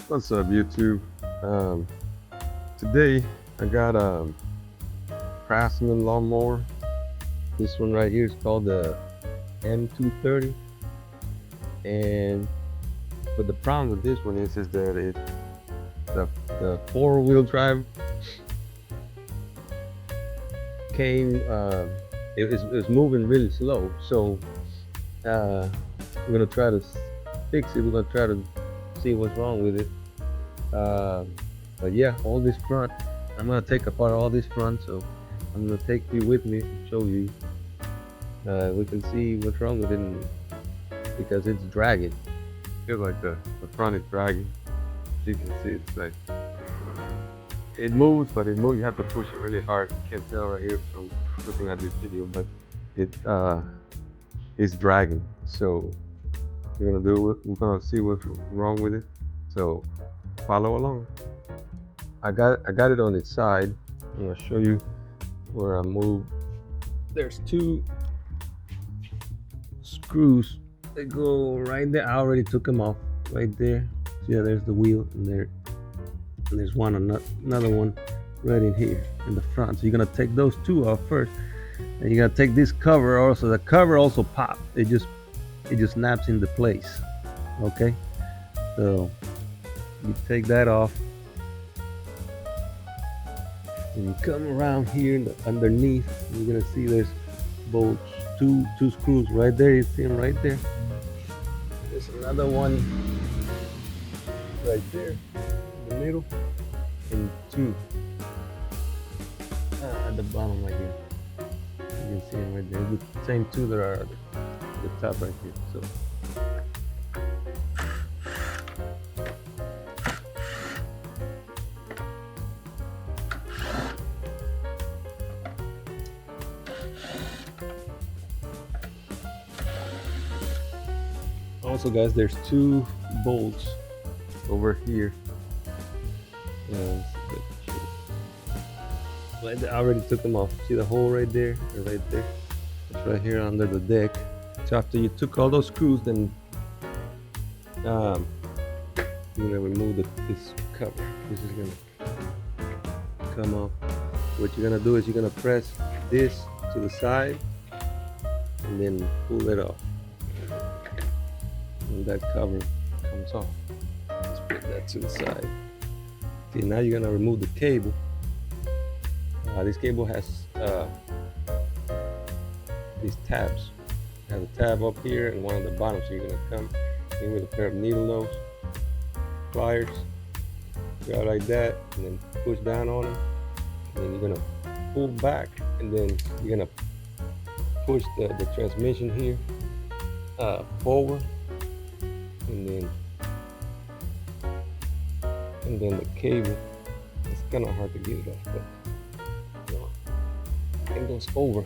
What's up, YouTube? Today I got a Craftsman lawnmower. This one right here is called the M230. And but the problem with this one is that the four-wheel drive came. It was moving really slow. So we're gonna try to fix it. We're gonna try to see what's wrong with it. But yeah, all this front, I'm gonna take apart all this front, so I'm gonna take you with me and show you. We can see what's wrong with it because it's dragging. Feels like the front is dragging. As you can see, it's like it moves, but it moves. You have to push it really hard. You can't tell right here from looking at this video, but it's dragging. So we're gonna do it. We're gonna see what's wrong with it. So follow along. I got it on its side. I'm gonna show you where I moved. There's two screws that go right there. I already took them off right there. So yeah, there's the wheel, and there's another one right in here in the front. So you're gonna take those two off first, and you gotta take this cover also. The cover also popped. It just snaps into place. Okay, so you take that off. And you come around here underneath, you're gonna see there's bolts, two screws right there. You see them right there. There's another one right there in the middle, and two at the bottom right here. You can see them right there. The same two that are at the top right here. So. Also, guys, there's two bolts over here. I already took them off. See the hole right there and right there? It's right here under the deck. So after you took all those screws, then you're gonna remove this cover. This is gonna come off. What you're gonna do is you're gonna press this to the side and then pull it off. And that cover comes off. Let's put that to the side. Okay, now you're gonna remove the cable. This cable has these tabs. It has a tab up here and one on the bottom. So you're gonna come in with a pair of needle nose pliers, go like that, and then push down on them. And then you're gonna pull back, and then you're gonna push the transmission here forward. And then the cable, it's kind of hard to get it off, but you know, it goes over.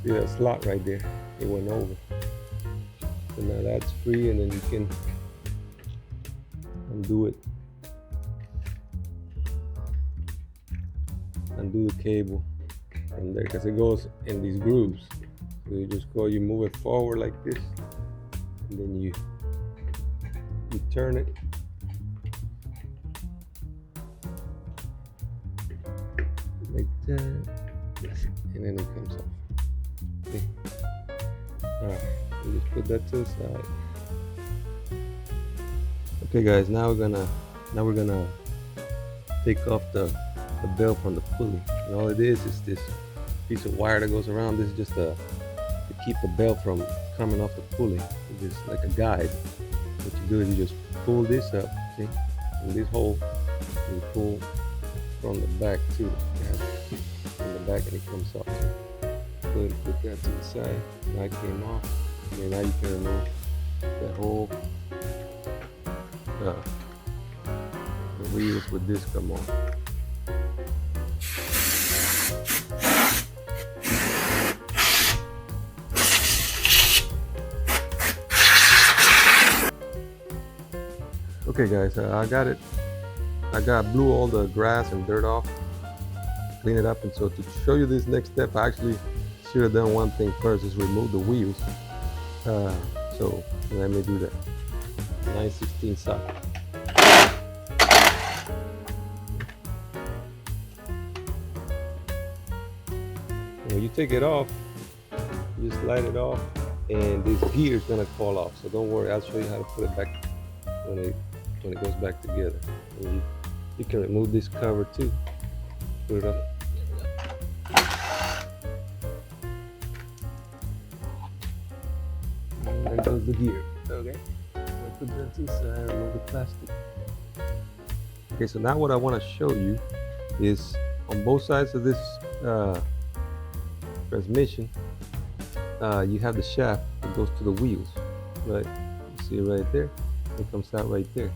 See that slot right there? It went over. So now that's free, and then you can undo it. Undo the cable from there because it goes in these grooves. So you move it forward like this, and then you turn it. Like that, and then it comes off. Okay. Alright, we just put that to the side. Okay, guys, now we're gonna take off the belt from the pulley. And all it is this piece of wire that goes around. This is just to keep the belt from coming off the pulley. It's just like a guide. What you do is you just pull this up, see, in this hole, and you pull from the back too. From the back, and it comes off. Go ahead and put that to the side. Now it came off. And now you can remove that whole the wheels with this come off. Okay, guys, I blew all the grass and dirt off, clean it up, and so to show you this next step, I actually should have done one thing first, is remove the wheels. So let me do that. 9/16 socket. When you take it off, you just slide it off, and this gear is gonna fall off. So don't worry, I'll show you how to put it back when it goes back together. And you can remove this cover too. Put it up. And there goes the gear. Okay. I'll put that to the side, remove the plastic. Okay, so now what I want to show you is on both sides of this transmission, you have the shaft that goes to the wheels, right? You see it right there. It comes out right there.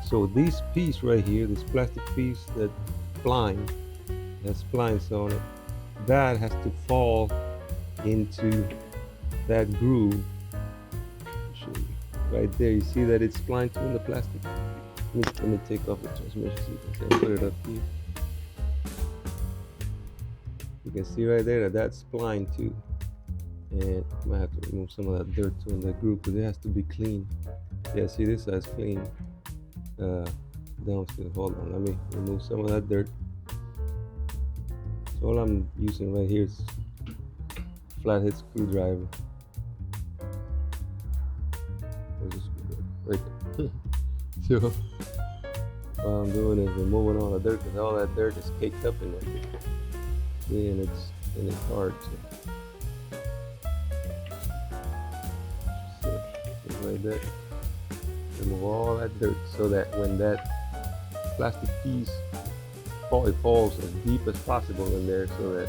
So this piece right here, this plastic piece that blind, has splines on it, that has to fall into that groove. Right there, you see that it's splined to in the plastic. Let me take off the transmission so you can put it up here. You can see right there that that's splined too. And I might have to remove some of that dirt too in that groove because it has to be clean. Yeah, see this side's clean. Downstairs. Hold on, let me remove some of that dirt. So all I'm using right here is flathead screwdriver. Right there. So what I'm doing is removing all the dirt because all that dirt is caked up in there. See, and it's hard. So just like that. Remove all that dirt so that when that plastic piece it falls as deep as possible in there so that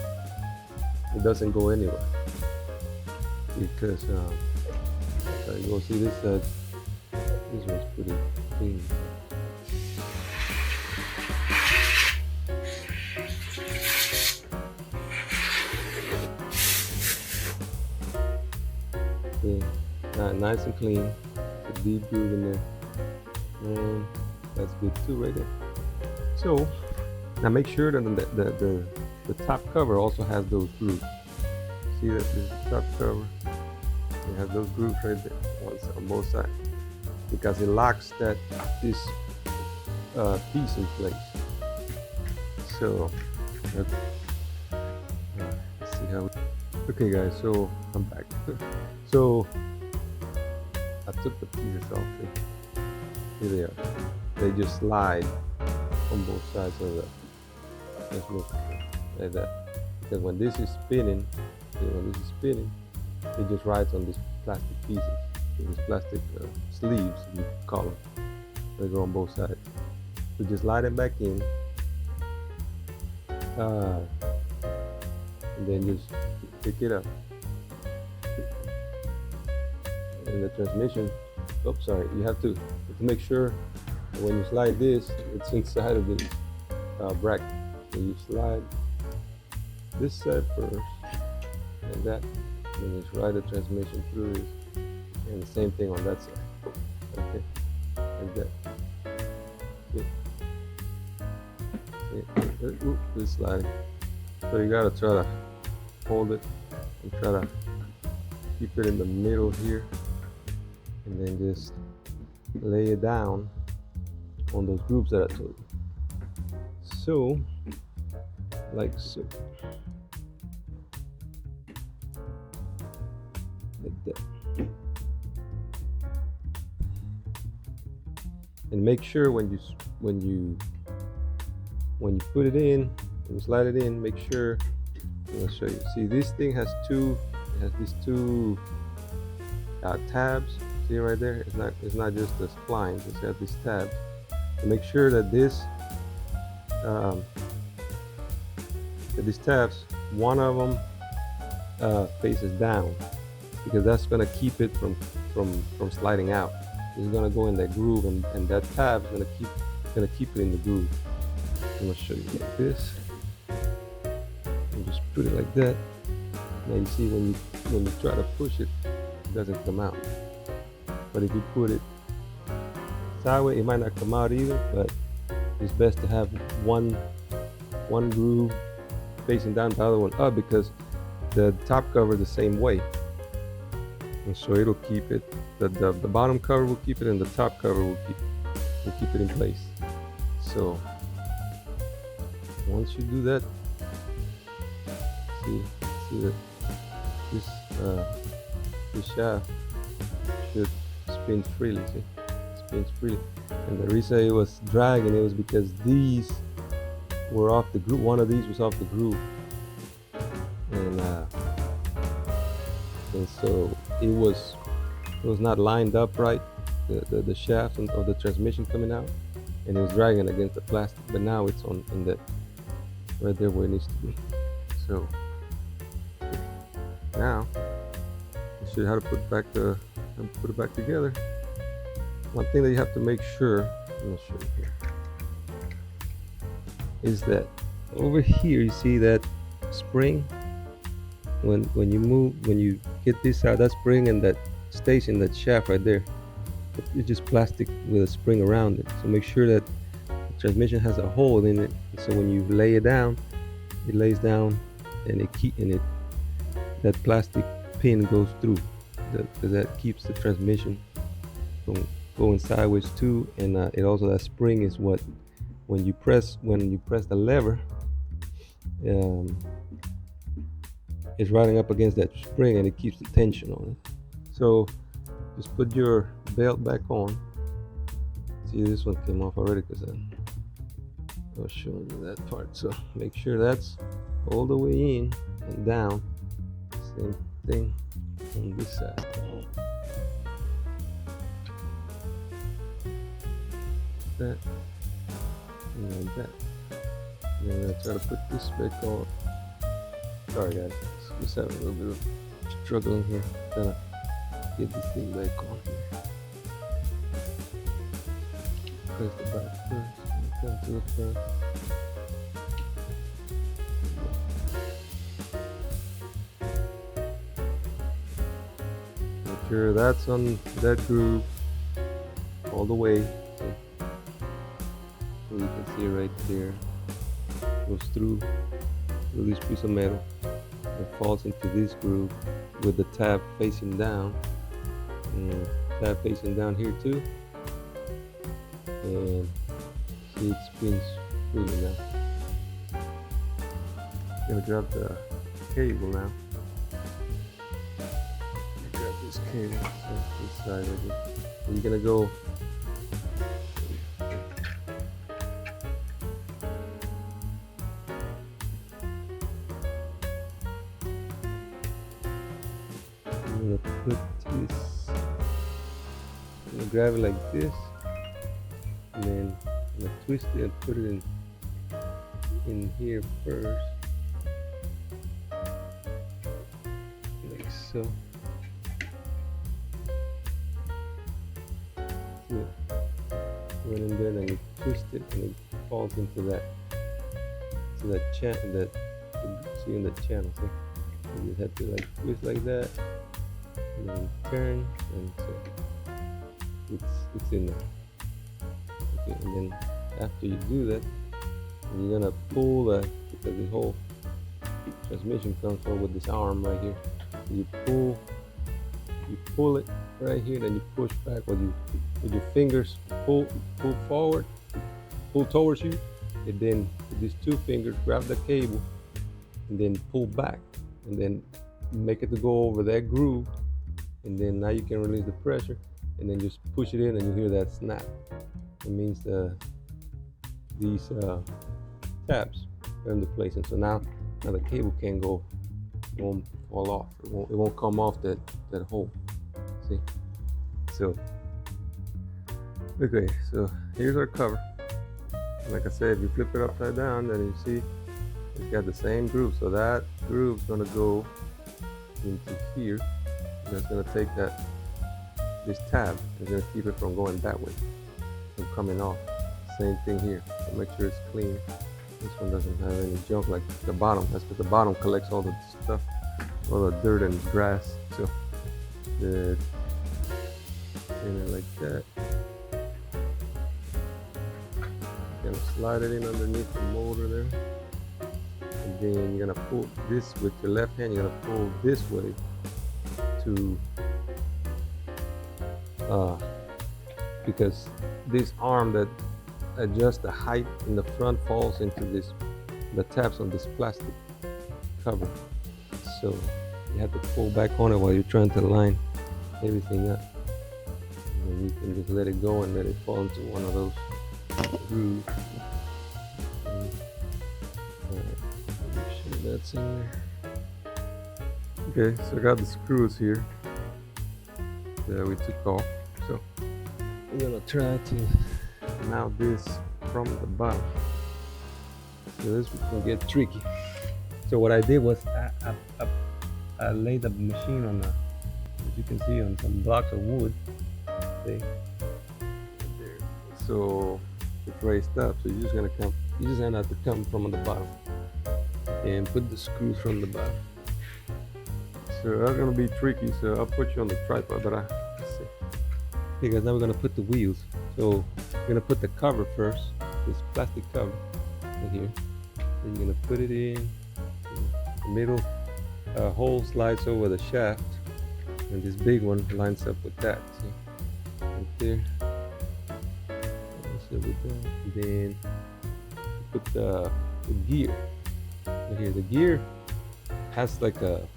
it doesn't go anywhere. Because so you will see this side. This one's pretty clean. Yeah, nice and clean. A deep groove in there. And that's good too right there. So now make sure that the top cover also has those grooves. See that this is the top cover. You have those grooves right there on both sides because it locks this piece in place. So let's see how. Okay, guys. So I'm back. So I took the pieces off. Here they are. They just slide on both sides of the transmission like that. Because when this is spinning, it just rides on these plastic pieces, these plastic sleeves, you call them. They go on both sides. So just slide it back in, and then just pick it up. And the transmission, oops, sorry, you have to make sure that when you slide this, it's inside of the bracket. So you slide this side first, like that, and then just ride the transmission through this, and the same thing on that side. Okay, like that. See? Ooh, this sliding. So you gotta try to hold it and try to keep it in the middle here, and then just lay it down on those grooves that I told you. So, like so. Like that. And make sure when you put it in, when you slide it in, make sure, I'm gonna show you. See, this thing has these two tabs. See right there? It's not just the splines. It has these tabs. So make sure that these tabs, one of them faces down, because that's gonna keep it from sliding out. It's gonna go in that groove, and that tab is gonna keep it in the groove. I'm gonna show you like this. And just put it like that. Now you see when you try to push it, it doesn't come out. But if you put it sideways, it might not come out either. But it's best to have one groove facing down, the other one up, because the top cover is the same way. And so it'll keep it. The bottom cover will keep it, and the top cover will keep it in place. So once you do that, see, see that this this shaft should spin freely. See, spins freely. And the reason it was dragging it was because these were off the groove. One of these was off the groove, and so it was not lined up right. The shaft of the transmission coming out, and it was dragging against the plastic. But now it's on in that right there where it needs to be. So now you should have to put it back together. One thing that you have to make sure, I'm gonna show you here, is that over here you see that spring. When you get this out, that spring and that station, that shaft right there, it's just plastic with a spring around it. So make sure that the transmission has a hole in it. So when you lay it down, it lays down, and that plastic pin goes through, because that keeps the transmission from going sideways too. And it also, that spring is what, when you press the lever, it's riding up against that spring, and it keeps the tension on it. So just put your belt back on. See, this one came off already because I was showing you that part. So make sure that's all the way in and down. Same thing on this side. That and like that. And I'm gonna try to put this back on. Sorry guys, just having a little bit of struggling here. Trying to get this thing back on here. Press the back first, and come to the front. Make sure that's on that groove all the way. So you can see right there, goes through this piece of metal and falls into this groove with the tab facing down, and tab facing down here too. And see, it spins freely now. I'm gonna grab the cable now. Grab this cable, so this side of it. And you're gonna go put this, I'm gonna grab it like this, and then I'm gonna twist it and put it in here first, like so. See it? Right in there, and you twist it, and it falls into that, channel, that see in the channel. See? You just have to like twist like that, and then turn, and so it's in there. Okay, and then after you do that, you're gonna pull that, because the whole transmission comes from with this arm right here. You pull it right here, then you push back with your fingers, pull forward, pull towards you, and then with these two fingers grab the cable, and then pull back, and then make it to go over that groove, and then now you can release the pressure, and then just push it in, and you hear that snap. It means these tabs are into place, and so now the cable won't fall off. It won't come off that hole. See? So okay, so here's our cover. Like I said, if you flip it upside down, then you see it's got the same groove. So that groove's gonna go into here. That's gonna take this tab, it's gonna keep it from going that way, from coming off. Same thing here. So make sure it's clean. This one doesn't have any junk like the bottom. That's because the bottom collects all the stuff, all the dirt and grass. So the like that. Gonna slide it in underneath the motor there, and then you're gonna pull this with your left hand. You're gonna pull this way to because this arm that adjusts the height in the front falls into the tabs on this plastic cover. so you have to pull back on it while you're trying to line everything up. And you can just let it go and let it fall into one of those grooves. Alright, make sure that's in there. Okay, so I got the screws here that we took off. So I'm gonna try to mount this from the bottom. So this can get tricky. So what I did was I laid the machine on, as you can see, on some blocks of wood. See? So it's raised up. So you're just gonna come. You just have to come from the bottom and put the screws from the bottom. So that's gonna be tricky. So I'll put you on the tripod, but let's see. Okay, guys, now we're gonna put the wheels. So we're gonna put the cover first. This plastic cover in here. Then you're gonna put it in the middle. Hole slides over the shaft, and this big one lines up with that. See, right there. So with that, and then put the gear right here. The gear has like a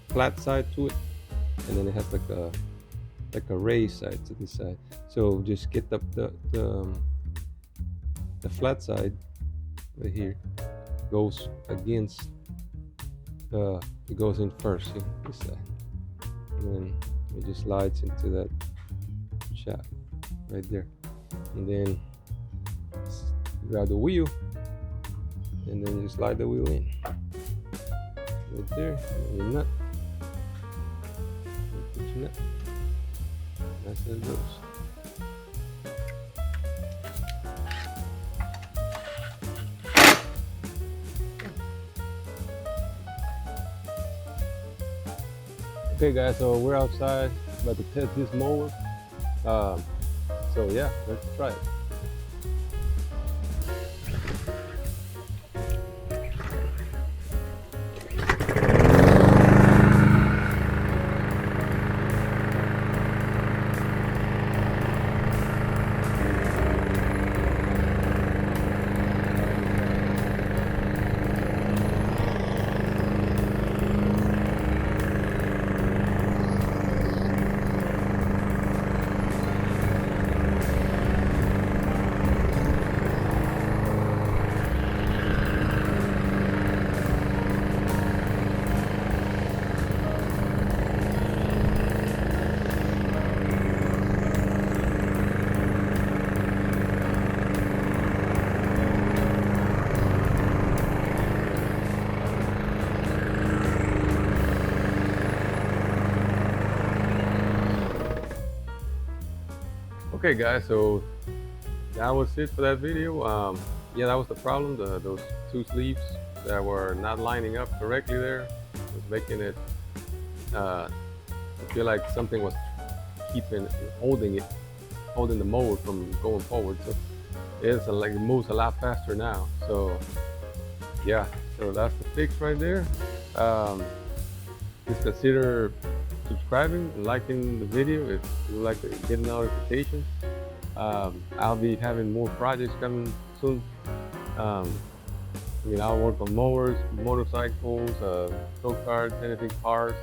flat side to it, and then it has like a raised side to this side. So just get up the flat side right here. Goes against. It goes in first, see, this side, and then it just slides into that shaft right there, and then grab the wheel, and then you slide the wheel in right there, and your nut, and put your nut. That's how it goes. Okay guys, so we're outside about to test this mower. So yeah, let's try it. Okay guys, so that was it for that video. Yeah, that was the problem. Those two sleeves that were not lining up correctly there was making it I feel like something was holding the mower from going forward. So it's like it moves a lot faster now. So yeah, so that's the fix right there. Just consider subscribing and liking the video if you would like to get notifications. I'll be having more projects coming soon. I'll work on mowers, motorcycles, tow cars, anything cars.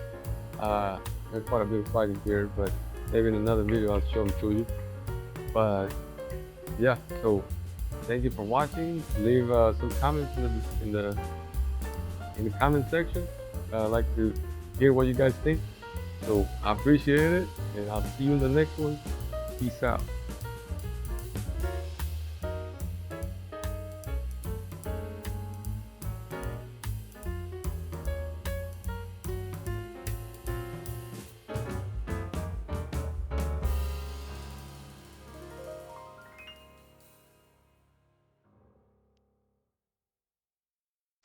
There's quite a bit of projects here, but maybe in another video I'll show them to you. But yeah, so thank you for watching. Leave some comments in the comment section. I'd like to hear what you guys think. So I appreciate it, and I'll see you in the next one. Peace out.